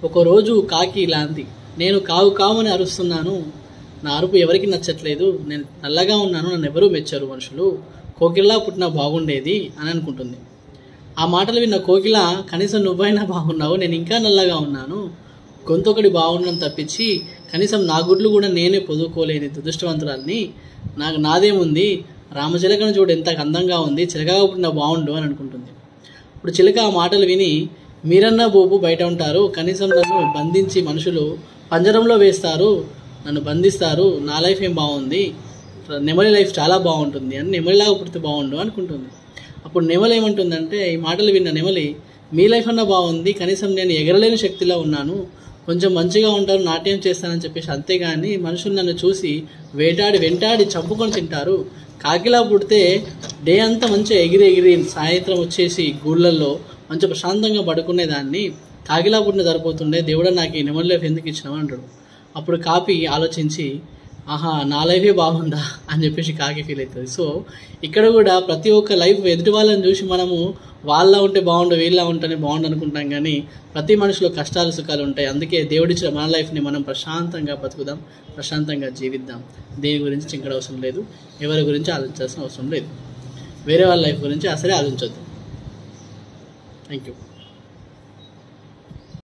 ఒకరోజు కాకి ఇలా అంది, నేను కావు కావని అరుస్తున్నాను, నా అరుపు ఎవరికి నచ్చట్లేదు, నేను నల్లగా ఉన్నాను, నన్ను ఎవరూ మెచ్చరు మనుషులు, కోకిల్లా పుట్టినా బాగుండేది అని అనుకుంటుంది. ఆ మాటలు విన్న కోకిల, కనీసం నువ్వైనా బాగున్నావు, నేను ఇంకా నల్లగా ఉన్నాను, గొంతొకటి బాగున్నాను తప్పించి కనీసం నా గుడ్లు కూడా నేనే పొదుకోలేని దురదృష్టవంతురాల్ని, నాదేముంది, రామచిలకను చూడు ఎంత అందంగా ఉంది, చిలకగా పుట్టినా బాగుండు అని అనుకుంటుంది. ఇప్పుడు చిలక ఆ మాటలు విని, మీరన్నా బోబు బయట ఉంటారు, కనీసం నన్ను బంధించి మనుషులు పంజరంలో వేస్తారు, నన్ను బంధిస్తారు, నా లైఫ్ ఏం బాగుంది, నెమలి లైఫ్ చాలా బాగుంటుంది అని నెమలిలాగా పుడితే బాగుండు అనుకుంటుంది. అప్పుడు నెమలి ఏమంటుందంటే, ఈ మాటలు విన్న నెమలి, మీ లైఫ్ అన్నా బాగుంది, కనీసం నేను ఎగరలేని శక్తిలో ఉన్నాను, కొంచెం మంచిగా ఉంటారు, నాట్యం చేస్తానని చెప్పేసి, అంతేగాని మనుషులు నన్ను చూసి వెంటాడి చంపుకొని తింటారు, కాకిలా పుడితే డే అంతా మంచిగా ఎగిరి సాయంత్రం వచ్చేసి గూళ్ళల్లో మంచిగా ప్రశాంతంగా పడుకునేదాన్ని, కాకిలా పుట్టిన సరిపోతుండే, దేవుడా నాకు ఈ నెమలి లైఫ్ ఎందుకు ఇచ్చినావు అంటాడు. అప్పుడు కాకి ఆలోచించి, ఆహా నా లైఫే బాగుందా అని చెప్పేసి కాకి ఫీల్ అవుతుంది. సో ఇక్కడ కూడా ప్రతి ఒక్క లైఫ్ ఎదుటి వాళ్ళని చూసి మనము వాళ్ళ ఉంటే బాగుండు, వీళ్ళ ఉంటేనే బాగుండు అనుకుంటాం, కానీ ప్రతి మనిషిలో కష్టాలు సుఖాలు ఉంటాయి. అందుకే దేవుడిచ్చిన మన లైఫ్ని మనం ప్రశాంతంగా బతుకుదాం, ప్రశాంతంగా జీవిద్దాం. దేని గురించి చింకడ అవసరం లేదు, ఎవరి గురించి ఆలోచించాల్సిన అవసరం లేదు, వేరే వాళ్ళ లైఫ్ గురించి అసలే ఆలోచించొద్దు. Thank you.